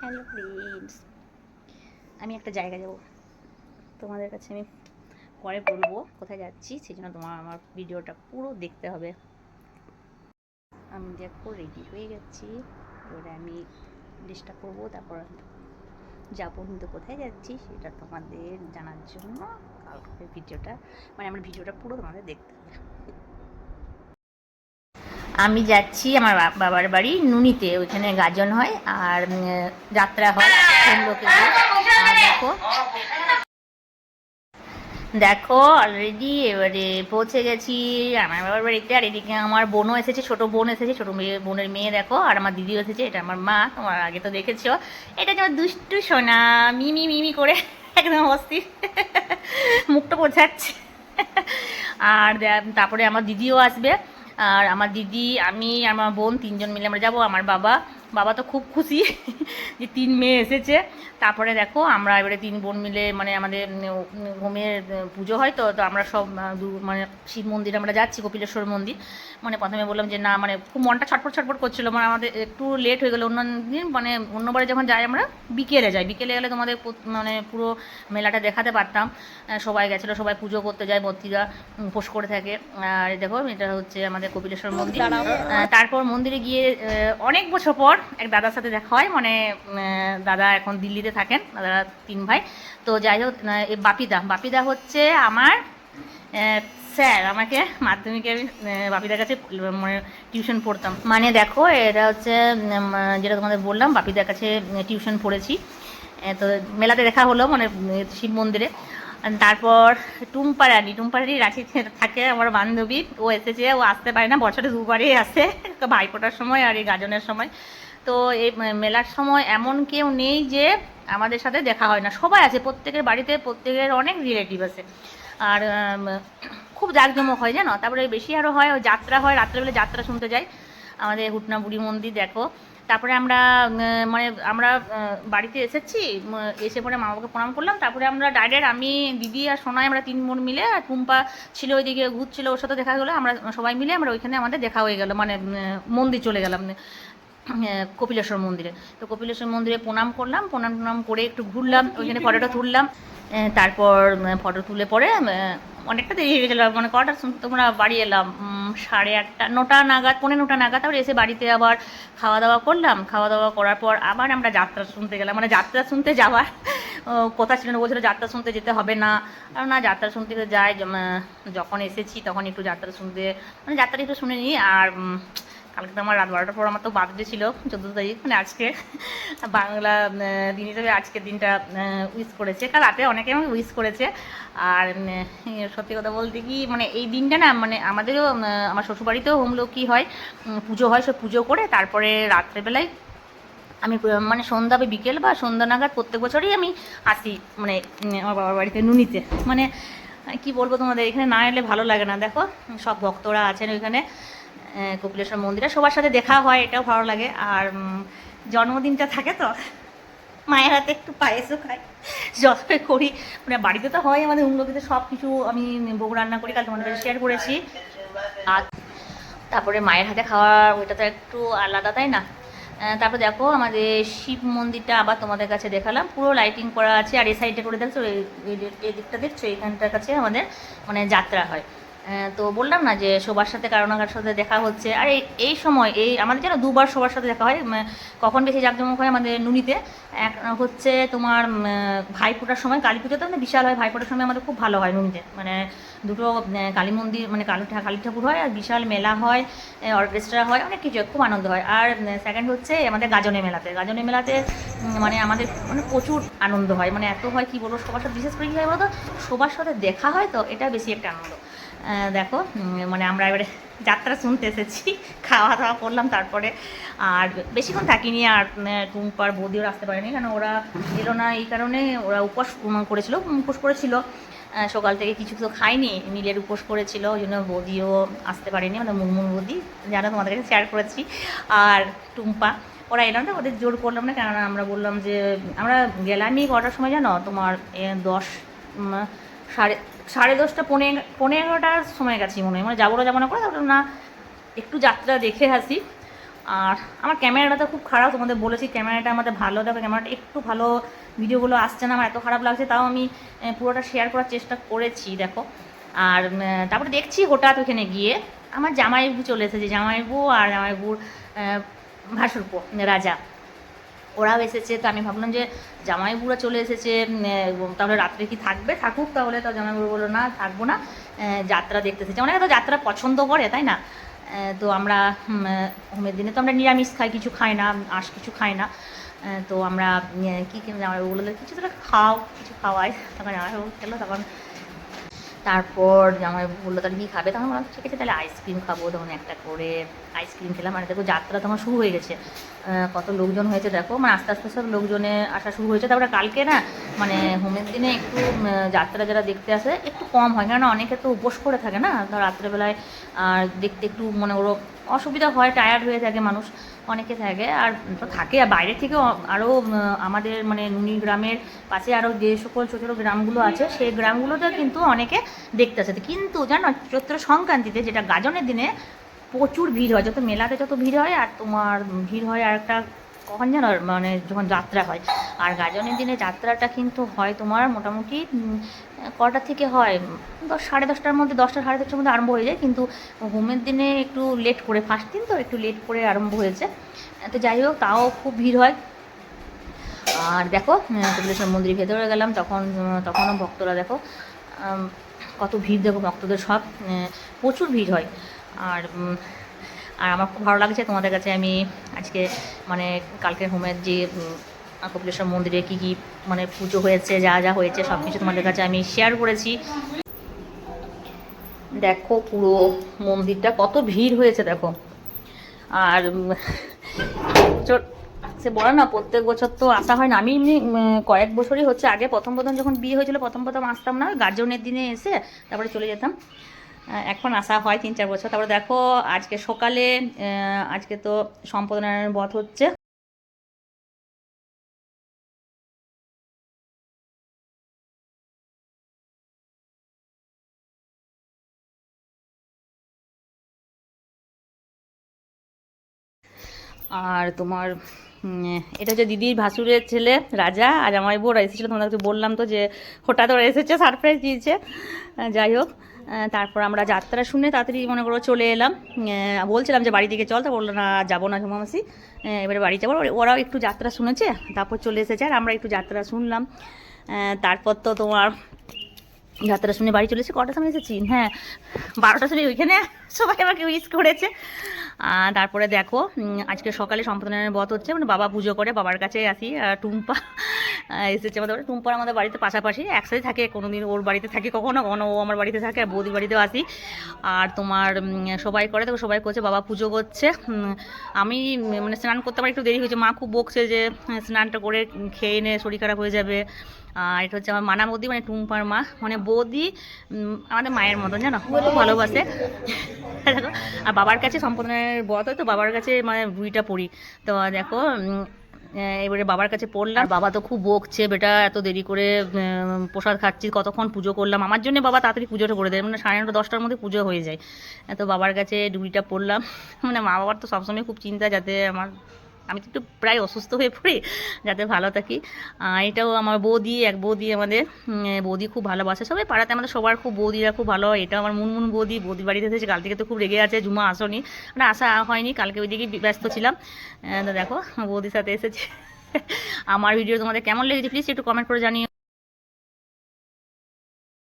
Hello friends, আমি একটা জায়গা যাব, তোমাদের কাছে আমি পরে বলবো কোথায় যাচ্ছি, সেই জন্য তোমার আমার ভিডিওটা পুরো দেখতে হবে। আমি দেখো রেডি হয়ে গেছি, এবারে আমি ড্রেসটা করবো, তারপর যাবো। কিন্তু কোথায় যাচ্ছি সেটা তোমাদের জানার জন্য কালকে ভিডিওটা, মানে আমার ভিডিওটা পুরো তোমাদের দেখতে হবে। আমি যাচ্ছি আমার বাবার বাড়ি নুনিতে, ওইখানে গাজন হয় আর যাত্রা হয় লোকে। দেখো দেখো অলরেডি এবারে পৌঁছে গেছি আমার বাবার বাড়িতে। আর এদিকে আমার বোনও এসেছে, ছোট বোন এসেছে, ছোট বোনের মেয়ে দেখো, আর আমার দিদিও এসেছে। এটা আমার মা, তোমার আগে তো দেখেছো। এটা যেমন দুষ্টু সোনা, মিমি মিমি করে একদম অস্থির মুখটা বোঝাচ্ছে। আর তারপরে আমার দিদিও আসবে। আর আমার দিদি, আমি আর আমার বোন তিনজন মিলে আমরা যাবো। আমার বাবা বাবা তো খুব খুশি যে 3 মেয়ে এসেছে। তারপরে দেখো আমরা এবারে 3 বোন মিলে, মানে আমাদের হোমের পুজো হয়, তো তো আমরা সব মানে শিব মন্দিরে আমরা যাচ্ছি, কপিলেশ্বর মন্দির। মানে প্রথমে বললাম যে না, মানে খুব মনটা ছটফট ছটফট করছিল, মানে আমাদের একটু লেট হয়ে গেলো। অন্য দিন মানে অন্যবারে যখন যাই আমরা বিকেলে যাই, বিকেলে গেলে তোমাদের মানে পুরো মেলাটা দেখাতে পারতাম। সবাই গেছিলো, সবাই পুজো করতে যায়, ভর্তিরা উপোস করে থাকে। আর দেখো এটা হচ্ছে আমাদের কপিলেশ্বর মন্দির। তারপর মন্দিরে গিয়ে অনেক বছর পর এক দাদার সাথে দেখা হয়, মানে দাদা এখন দিল্লিতে থাকেন, দাদারা 3 ভাই। তো যাই হোক, বাপিদা হচ্ছে আমার স্যার। আমাকে মাধ্যমিকে আমি বাপিদার কাছে মানে টিউশন পড়তাম। মানে দেখো এটা হচ্ছে যেটা তোমাদের বললাম, বাপিদার কাছে টিউশন পড়েছি। তো মেলাতে দেখা হলো, মানে শিব মন্দিরে। তারপর টুম্পা রানী রাঁচিতে থাকে, আমার বান্ধবী। ও এসেছে, ও আসতে পারে না, বছরে 2বারই আসে, ভাইফোঁটার সময় আর এই গাজনের সময়। তো এই মেলার সময় এমন কেউ নেই যে আমাদের সাথে দেখা হয় না, সবাই আছে, প্রত্যেকের বাড়িতে প্রত্যেকের অনেক রিলেটিভ আছে। আর খুব জাঁকজমক হয় জানো। তারপরে বেশি আরও হয়, ওই যাত্রা হয়, রাত্রেবেলা যাত্রা শুনতে যাই আমাদের হুটনা বুড়ি মন্দির দেখো। তারপরে আমরা মানে আমরা বাড়িতে এসেছি, এসে পরে মা বাবাকে প্রণাম করলাম। তারপরে আমরা ডাইরেক্ট, আমি দিদি আর সোনাই, আমরা 3 বোন মিলে, আর টুম্পা ছিল ওইদিকে ঘুরছিল, ওর সাথে দেখা গেলো। আমরা সবাই মিলে আমরা ওইখানে আমাদের দেখা হয়ে গেল, মানে মন্দির চলে গেলাম কপিলেশ্বর মন্দিরে। তো কপিলেশ্বর মন্দিরে প্রণাম করলাম, প্রণাম করে একটু ঘুরলাম, ওইখানে ফটোটা তুললাম। তারপর ফটো তুলে পরে অনেকটা দেরি হয়ে গেছিলো, মানে কটা তোমরা বাড়ি এলাম 8:30 9টা নাগাদ, 9:45 নাগাদ। তারপরে এসে বাড়িতে আবার খাওয়া দাওয়া করলাম। খাওয়া দাওয়া করার পর আবার আমরা যাত্রা শুনতে গেলাম, মানে যাত্রা শুনতে যাওয়ার কথা ছিল না, বলছিল যাত্রা শুনতে যেতে হবে না। আর না, যাত্রা শুনতে যাই, যখন এসেছি তখন একটু যাত্রা শুনতে, মানে যাত্রা একটু শুনে নিই। আর কালকে তো আমার রাত 12টার পর আমার তো বার্থডে ছিল, 14 তারিখ, মানে আজকে বাংলা দিন হিসেবে আজকের দিনটা উইশ করেছে। কাল রাতে অনেকে আমাকে উইশ করেছে। আর সত্যি কথা বলতে কি, মানে এই দিনটা না, মানে আমাদেরও আমার শ্বশুরবাড়িতেও হোমলক্ষ্মী হয়, পুজো হয়, সব পুজো করে তারপরে রাত্রেবেলায় আমি মানে সন্ধ্যা বা বিকেল বা সন্ধ্যা নাগাদ প্রত্যেক বছরই আমি আসি, মানে আমার বাবার বাড়িতে নুনিতে। মানে কি বলবো তোমাদের, এখানে না এলে ভালো লাগে না। দেখো সব ভক্তরা আছেন ওইখানে কপিলেশ্বর মন্দিরে, সবার সাথে দেখা হয়, এটাও ভালো লাগে। আর জন্মদিনটা থাকে তো, মায়ের হাতে একটু পায়েসও খাই যতই করি, মানে বাড়িতে তো হয় আমাদের উমলোকিতে সব কিছু আমি ভোগ রান্না করি, কাল তোমাদের কাছে শেয়ার করেছি। আর তারপরে মায়ের হাতে খাওয়া ওইটা তো একটু আলাদা, তাই না? তারপর দেখো আমাদের শিব মন্দিরটা আবার তোমাদের কাছে দেখালাম, পুরো লাইটিং করা আছে। আর এই সাইডে করে দেখছো, এই দিকটা দেখছো, এইখানটার কাছে আমাদের মানে যাত্রা হয়। তো বললাম না যে সবার সাথে কারো না কারোর সাথে দেখা হচ্ছে। আর এই সময় এই আমাদের যেন 2বার সবার সাথে দেখা হয়। কখন বেশি জাঁকজমক হয় আমাদের নুনিতে, এক হচ্ছে তোমার ভাইফোঁটার সময়, কালী পুজোতে মানে বিশাল হয়, ভাইফোঁটার সময় আমাদের খুব ভালো হয় নুনিতে। মানে দুটো কালী মন্দির, মানে কালী ঠাকুর হয়, আর বিশাল মেলা হয়, অর্কেস্ট্রা হয়, অনেক কিছু, খুব আনন্দ হয়। আর সেকেন্ড হচ্ছে আমাদের গাজনে মেলাতে মানে আমাদের মানে প্রচুর আনন্দ হয়, মানে এত হয় কি বলবো, সবার সাথে বিশেষ করে কী হয় বলতো, সবার সাথে দেখা হয়, তো এটা বেশি একটা আনন্দ। দেখো মানে আমরা এবারে যাত্রা শুনতে এসেছি, খাওয়া দাওয়া করলাম তারপরে। আর বেশিক্ষণ থাকিনি। আর টুম্পার বৌদিও আসতে পারেনি, কারণ ওরা এলো না এই কারণে, ওরা উপোস করেছিল সকাল থেকে, কিছু তো খায়নি, নীলের উপোস করেছিল, ওই জন্য বৌদিও আসতে পারেনি, আমাদের মুনমুন বৌদি, যারা তোমাদের কাছে শেয়ার করেছি। আর টুম্পা, ওরা এলো না, ওদের জোর করলাম না, কেননা আমরা বললাম যে আমরা গেলামই কটার সময় জানো, তোমার 10 সাড়ে 10টা 15টার সময় গেছি মনে হয়, মানে যাবো না করে, তারপর না একটু যাত্রা দেখে আসি। আর আমার ক্যামেরাটা তো খুব খারাপ, তোমাদের বলেছি ক্যামেরাটা আমাদের ভালো, দেখো ক্যামেরাটা একটু ভালো ভিডিওগুলো আসছে না, আমার এত খারাপ লাগছে, তাও আমি পুরোটা শেয়ার করার চেষ্টা করেছি দেখো। আর তারপরে দেখছি হঠাৎ ওখানে গিয়ে আমার জামাইবু চলে এসেছে, জামাইবু আর জামাইবুর ভাসুরপো রাজা, ওরাও এসেছে। তো আমি ভাবলাম যে জামাইবুরা চলে এসেছে, তাহলে রাত্রে কি থাকবে, থাকুক তাহলে। তো জামাইবুড়ো বললো না থাকবো না, যাত্রা দেখতে এসেছে। অনেকে তো যাত্রা পছন্দ করে তাই না। তো আমরা হোমের দিনে তো আমরা নিরামিষ খাই, কিছু খাই না, আঁশ কিছু খাই না। তো আমরা কী জামাইবাবু বললো কিছু তোরা খাও, কিছু খাওয়াই, তখন জামাইবাবু খেলো। তখন তারপর জামাই বললো তাহলে কী খাবে, তখন বললাম ঠিক আছে তাহলে আইসক্রিম খাবো। তখন একটা করে আইসক্রিম খেলাম। মানে দেখো যাত্রা তখন শুরু হয়ে গেছে, কত লোকজন হয়েছে দেখো, মানে আস্তে আস্তে সব লোকজনে আসা শুরু হয়েছে। তারপরে কালকে না মানে হোমের দিনে একটু যাত্রা যারা দেখতে আসে একটু কম হয়, কেননা অনেকে তো উপোস করে থাকে না, তো রাত্রেবেলায় আর দেখতে একটু মনে করো অসুবিধা হয়, টায়ার্ড হয়ে থাকে মানুষ, অনেকে থাকে। আর তো থাকে, আর বাইরে থেকেও আরও আমাদের মানে নুনি গ্রামের পাশে আরও যে সকল ছোটো ছোটো গ্রামগুলো আছে সেই গ্রামগুলোতে কিন্তু অনেকে দেখতে আসে। কিন্তু জানো চৈত্র সংক্রান্তিতে যেটা গাজনের দিনে প্রচুর ভিড় হয়, যত মেলাতে যত ভিড় হয়, আর তোমার ভিড় হয় আর একটা কখন জানো মানে যখন যাত্রা হয়। আর গাজনের দিনে যাত্রাটা কিন্তু হয় তোমার মোটামুটি কটা থেকে হয়, 10 সাড়ে 10টার মধ্যে, 10টা সাড়ে 10টার মধ্যে আরম্ভ হয়ে যায়। কিন্তু হোমের দিনে একটু লেট করে, ফার্স্ট দিন তো একটু লেট করে আরম্ভ হয়েছে। তো যাই হোক তাও খুব ভিড় হয়। আর দেখো কপিলেশ্বর মন্দিরের ভেতরে গেলাম, তখনও ভক্তরা দেখো কত ভিড়, দেখো ভক্তদের সব প্রচুর ভিড় হয়। আর আর আমার খুব ভালো লাগছে তোমাদের কাছে আমি আজকে মানে কালকের হোমের যে কপিলেশ্বর মন্দিরে কী কী মানে পুজো হয়েছে, যা যা হয়েছে সব কিছু তোমাদের কাছে আমি শেয়ার করেছি। দেখো পুরো মন্দিরটা কত ভিড় হয়েছে দেখো। আর সে বলে না প্রত্যেক বছর তো আসা হয় না, আমি এমনি কয়েক বছরই হচ্ছে, আগে প্রথম যখন বিয়ে হয়েছিল প্রথম আসতাম না, গার্জনের দিনে এসে তারপরে চলে যেতাম। এখন আসা হয় 3-4 বছর। তারপরে দেখো আজকে সকালে আজকে তো সম্পাদনার বধ হচ্ছে। আর তোমার এটা হচ্ছে দিদির ভাসুরের ছেলে রাজা, আর জামাইবু ওরা এসেছিলো, তোমাদেরকে বললাম তো যে হঠাৎ ওরা এসেছে, সারপ্রাইজ দিয়েছে। যাই হোক তারপর আমরা যাত্রা শুনে তাড়াতাড়ি মনে করো চলে এলাম। বলছিলাম যে বাড়ি থেকে চল, তো বললো না যাবো না ঝুমামাসি, এবারে বাড়ি যাবো। ওরাও একটু যাত্রা শুনেছে তারপর চলে এসেছে, আর আমরা একটু যাত্রা শুনলাম। তারপর তো তোমার যাত্রা শুনে বাড়ি চলেছে, কটার সময় এসেছি, হ্যাঁ 12টার সময়, ওইখানে সবাই আমাকে উইশ করেছে। তারপরে দেখো আজকে সকালে সম্পাদনের বধ হচ্ছে, মানে বাবা পুজো করে, বাবার কাছে আসি। টুম্পা এসেছে আমাদের, টুম্পার আমাদের বাড়িতে পাশাপাশি একসাথে থাকে, কোনো দিন ওর বাড়িতে থাকে, কখনো কখনো ও আমার বাড়িতে থাকে, আর বৌদির বাড়িতেও আসি। আর তোমার সবাই করে, দেখো সবাই করছে, বাবা পুজো করছে। আমি মানে স্নান করতে আমার একটু দেরি হয়েছে, মা খুব বকছে যে স্নানটা করে খেয়ে নে, শরীর খারাপ হয়ে যাবে। আর এটা হচ্ছে আমার মানা বৌদি, মানে টুম্পার মা, মানে বৌদি আমাদের মায়ের মতন জানো, খুব ভালোবাসে। দেখো আর বাবার কাছে সম্পাদনের বধ হয়, তো বাবার কাছে মানে বুড়িটা পড়ি। তো দেখো এবারে বাবার কাছে পড়লাম, বাবা তো খুব বকছে, বেটা এত দেরি করে প্রসাদ খাচ্ছি, কতক্ষণ পুজো করলাম, আমার জন্য বাবা তাড়াতাড়ি পুজোটা করে দেয়, মানে 9:30-10টার মধ্যে পুজো হয়ে যায়। তো বাবার কাছে ডুবুরিটা পড়লাম। মানে মা বাবার তো সবসময় খুব চিন্তা, যাতে আমি তো একটু প্রায় অসুস্থ হয়ে পড়ি, যাতে ভালো থাকি। এটাও আমার বৌদি, এক বৌদি আমাদের, বৌদি খুব ভালোবাসে, সবাই পাড়াতে আমাদের সবার খুব বৌদিরা খুব ভালো। এটা আমার মুনমুন বৌদি, বৌদির বাড়িতে এসেছে, কাল থেকে তো খুব রেগে আছে, ঝুমা আসনি, মানে আসা হয়নি, কালকে ওইদিকে ব্যস্ত ছিলাম। তো দেখো বৌদির সাথে এসেছে। আমার ভিডিও তোমাদের কেমন লেগেছে প্লিজ একটু কমেন্ট করে জানিও।